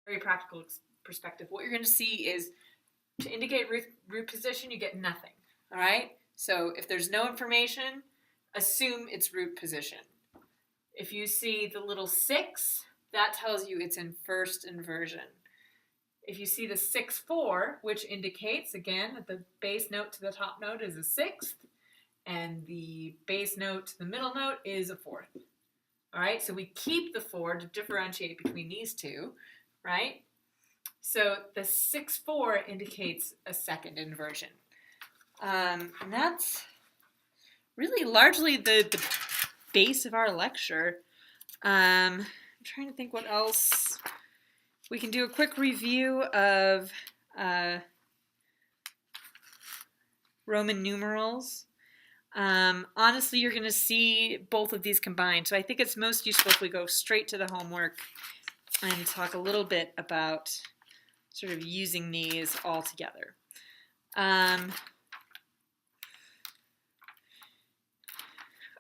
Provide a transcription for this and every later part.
very practical perspective, what you're going to see is to indicate root position, you get nothing. All right? So if there's no information, assume it's root position. If you see the little 6, that tells you it's in first inversion. If you see the 6-4, which indicates, again, that the base note to the top note is a 6th, and the base note to the middle note is a 4th. All right, so we keep the 4 to differentiate between these two, right? So the 6-4 indicates a second inversion. And that's really largely the base of our lecture. I'm trying to think what else. We can do a quick review of Roman numerals. Honestly, you're going to see both of these combined, so I think it's most useful if we go straight to the homework and talk a little bit about sort of using these all together.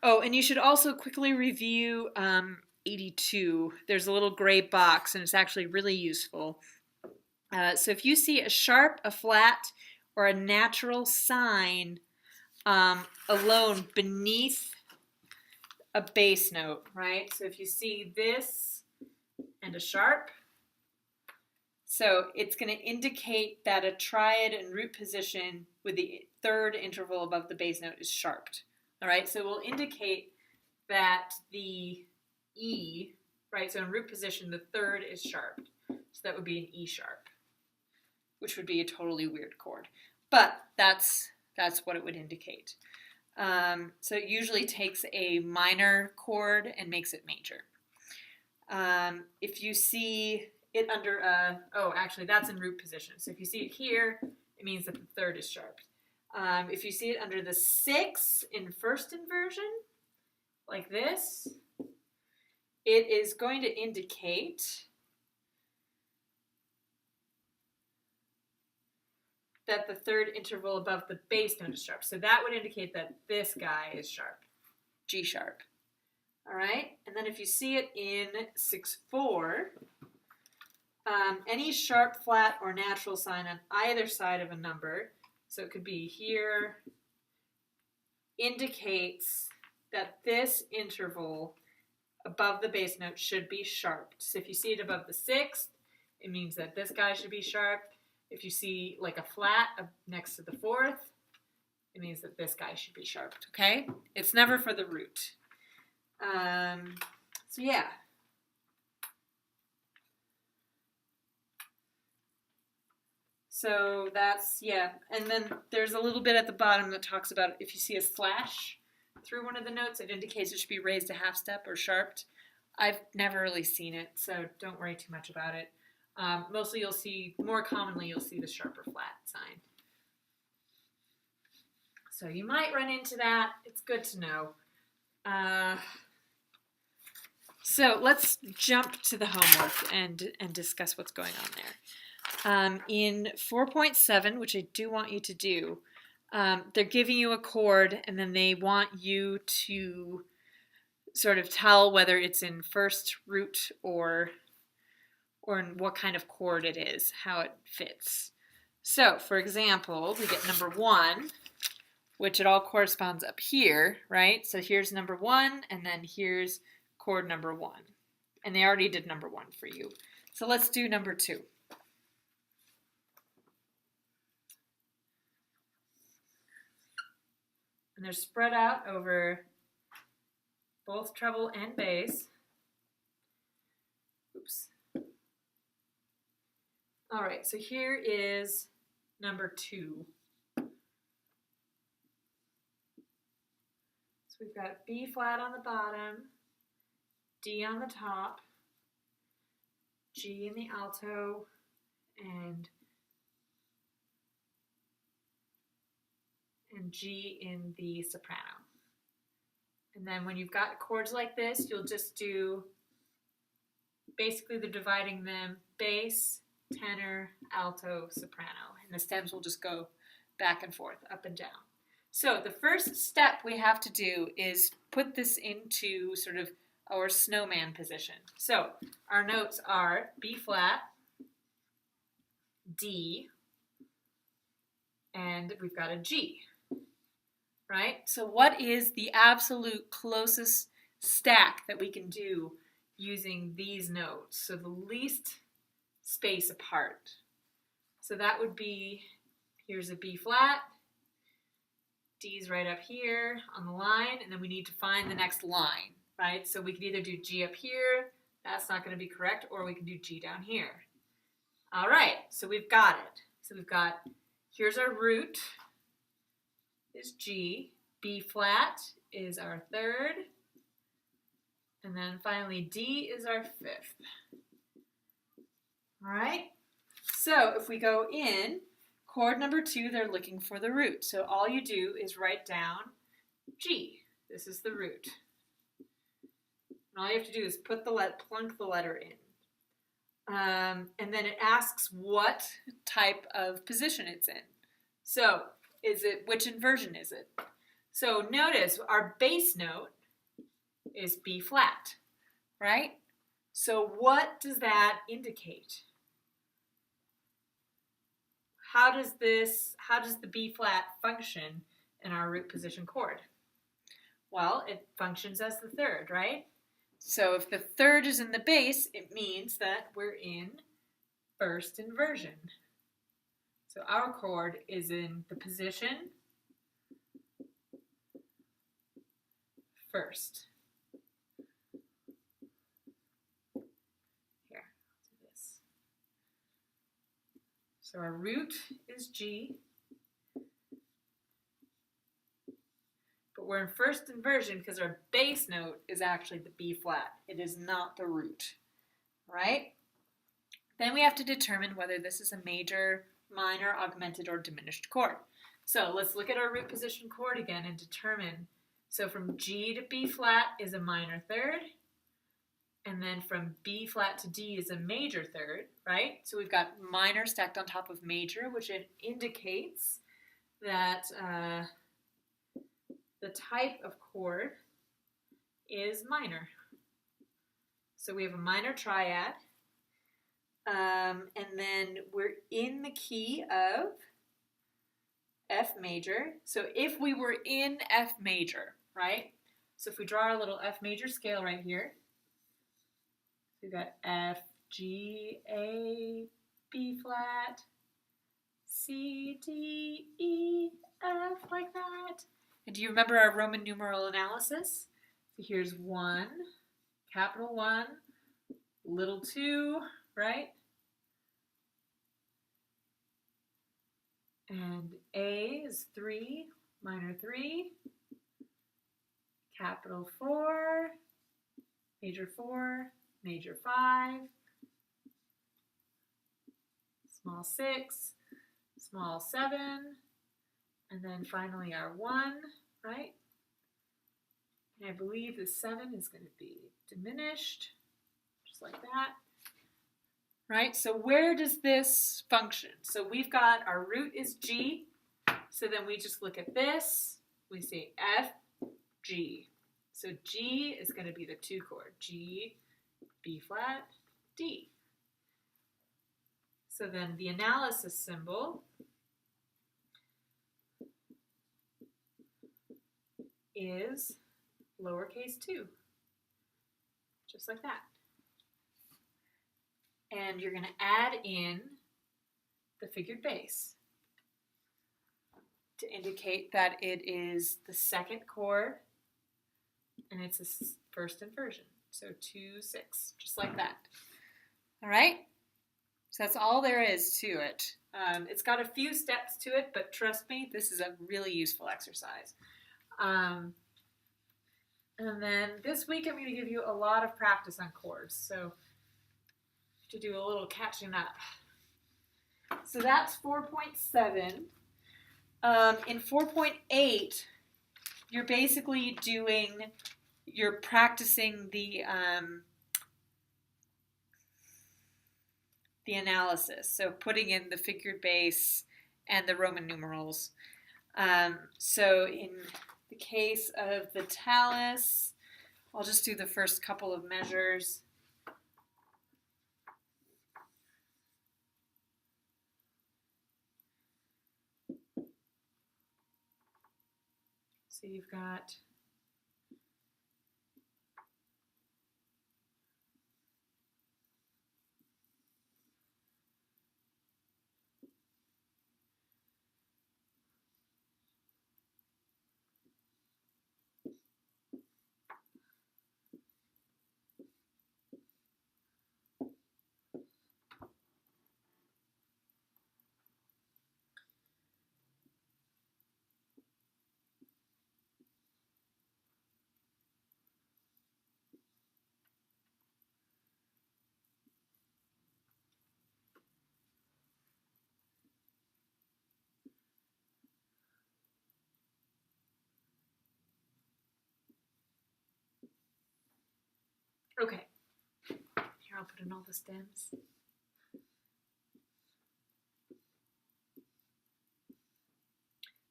Oh, and you should also quickly review 82. There's a little gray box, and it's actually really useful. So if you see a sharp, a flat, or a natural sign alone beneath a bass note, right? So if you see this and a sharp, so it's going to indicate that a triad and root position with the third interval above the bass note is sharped. All right, so we'll indicate that the E, right, so in root position, the third is sharped. So that would be an E sharp, which would be a totally weird chord. But that's what it would indicate. So it usually takes a minor chord and makes it major. If you see it under oh, actually, that's in root position. So if you see it here, it means that the third is sharped. If you see it under the 6 in first inversion, like this, it is going to indicate that the third interval above the bass note is sharp. So that would indicate that this guy is sharp, G sharp. All right, and then if you see it in 6-4, any sharp, flat, or natural sign on either side of a number, so it could be here, indicates that this interval above the bass note should be sharped. So if you see it above the 6th, it means that this guy should be sharp. If you see like a flat next to the 4th, it means that this guy should be sharped, okay? It's never for the root. So yeah. So that's, yeah. And then there's a little bit at the bottom that talks about if you see a slash through one of the notes, it indicates it should be raised a half step or sharped. I've never really seen it, so don't worry too much about it. Mostly more commonly you'll see the sharp or flat sign. So you might run into that. It's good to know. So let's jump to the homework and discuss what's going on there. In 4.7, which I do want you to do, they're giving you a chord and then they want you to sort of tell whether it's in first root or in what kind of chord it is, how it fits. So, for example, we get number 1, which it all corresponds up here, right? So here's number 1, and then here's chord number 1. And they already did number 1 for you. So let's do number 2. And they're spread out over both treble and bass. Oops. All right, so here is number 2. So we've got B flat on the bottom, D on the top, G in the alto, and G in the soprano. And then when you've got chords like this, you'll just do, basically they're dividing them bass, tenor, alto, soprano, and the stems will just go back and forth, up and down. So the first step we have to do is put this into sort of our snowman position. So our notes are B flat, D, and we've got a G, right? So what is the absolute closest stack that we can do using these notes? So the least space apart. So that would be, here's a B flat, D's right up here on the line, and then we need to find the next line, right? So we could either do G up here, that's not going to be correct, or we can do G down here. All right, so we've got it. So we've got, here's our root, is G, B flat is our third, and then finally D is our fifth. All right, so if we go in, chord number 2, they're looking for the root. So all you do is write down G. This is the root. And all you have to do is plunk the letter in. And then it asks what type of position it's in. So which inversion is it? So notice our bass note is B flat, right? So what does that indicate? How does the B flat function in our root position chord? Well, it functions as the third, right? So if the third is in the bass, it means that we're in first inversion. So our chord is in the position first. Here, I'll do this. So our root is G, but we're in first inversion because our bass note is actually the B flat. It is not the root, right? Then we have to determine whether this is a major, minor, augmented, or diminished chord. So let's look at our root position chord again and determine. So from G to B flat is a minor third, and then from B flat to D is a major third, right? So we've got minor stacked on top of major, which it indicates that the type of chord is minor. So we have a minor triad, and then we're in the key of F major. So if we were in F major, right? So if we draw our little F major scale right here, we've got F, G, A, B flat, C, D, E, F, like that. And do you remember our Roman numeral analysis? So here's 1, capital 1, little 2, right? And A is 3, minor 3, capital 4, major 4, major 5, small 6, small 7, and then finally our 1, right? And I believe the 7 is going to be diminished, just like that. Right, so where does this function? So we've got our root is G, so then we just look at this, we say F, G. So G is going to be the 2 chord, G, B flat, D. So then the analysis symbol is lowercase 2, just like that. And you're going to add in the figured bass to indicate that it is the second chord and it's a first inversion. So 2, 6, just like that. All right? So that's all there is to it. It's got a few steps to it, but trust me, this is a really useful exercise. And then this week I'm going to give you a lot of practice on chords. So to do a little catching up. So that's 4.7. In 4.8, you're practicing the analysis. So putting in the figured bass and the Roman numerals. So in the case of the talus, I'll just do the first couple of measures. So you've got okay. Here, I'll put in all the stems.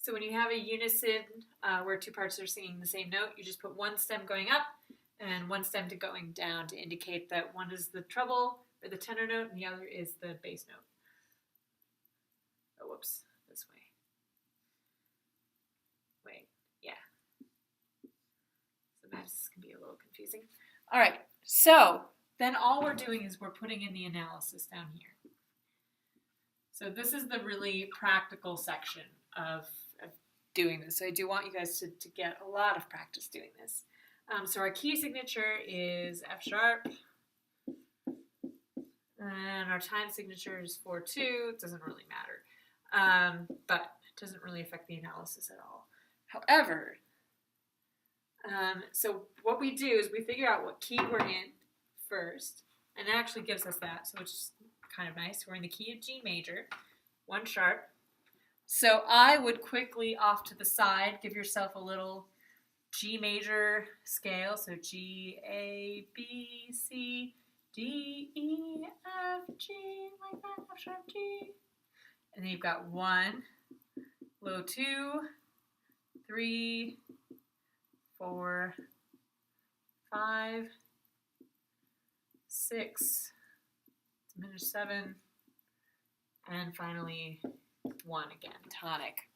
So when you have a unison where two parts are singing the same note, you just put one stem going up and one stem going down to indicate that one is the treble or the tenor note and the other is the bass note. Oh, whoops, this way. Wait, yeah. Sometimes this can be a little confusing. All right, so then all we're doing is we're putting in the analysis down here. So this is the really practical section of doing this. So I do want you guys to get a lot of practice doing this. So our key signature is F sharp. And our time signature is 4/2. It doesn't really matter. But it doesn't really affect the analysis at all. However, so what we do is we figure out what key we're in first. And it actually gives us that, so it's kind of nice. We're in the key of G major, 1 sharp. So I would quickly off to the side give yourself a little G major scale. So G, A, B, C, D, E, F, G, like that, F sharp G. And then you've got 1, low 2, 3, 4, 5, 6, diminished 7, and finally 1 again, tonic.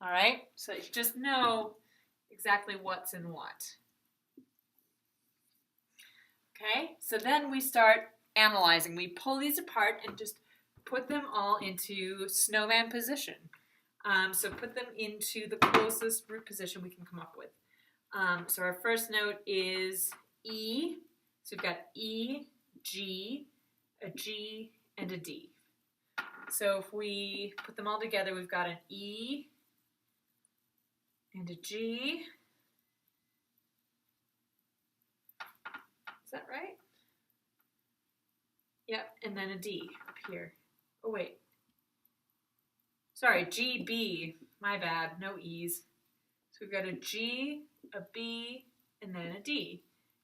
All right, so you just know exactly what's in what. Okay, so then we start analyzing. We pull these apart and just put them all into snowman position. So put them into the closest root position we can come up with. So our first note is E. So we've got E, G, a G, and a D. So if we put them all together, we've got an E and a G. Is that right? Yep, and then a D up here. Oh, wait. Sorry, G, B. My bad, no E's. So we've got a G, a B, and then a D.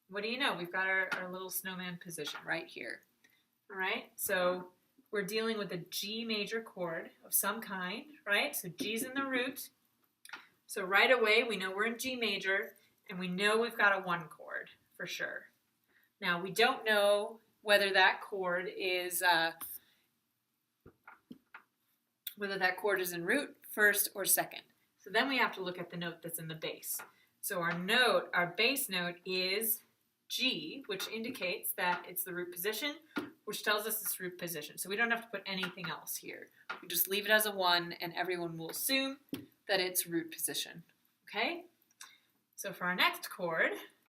What do you know? We've got our little snowman position right here. All right, so we're dealing with a G major chord of some kind, right? So G's in the root. So right away, we know we're in G major, and we know we've got a 1 chord for sure. Now, we don't know whether that chord is in root, first, or second. So then we have to look at the note that's in the bass. So our bass note is G, which indicates that it's the root position, which tells us it's root position. So we don't have to put anything else here. We just leave it as a 1, and everyone will assume that it's root position. Okay? So for our next chord,